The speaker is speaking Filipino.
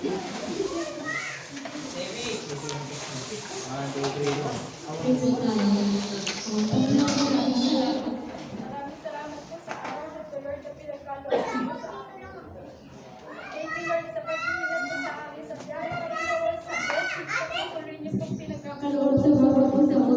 salamat po sa araw na ito, Lord, na pinagkalooban mo sa akin. Thank you, Lord, sa pagbibigat mo sa akin sa biyahe para mawal sa blessings. Patuloy niyo pong pinagkakalooban sa bawat isa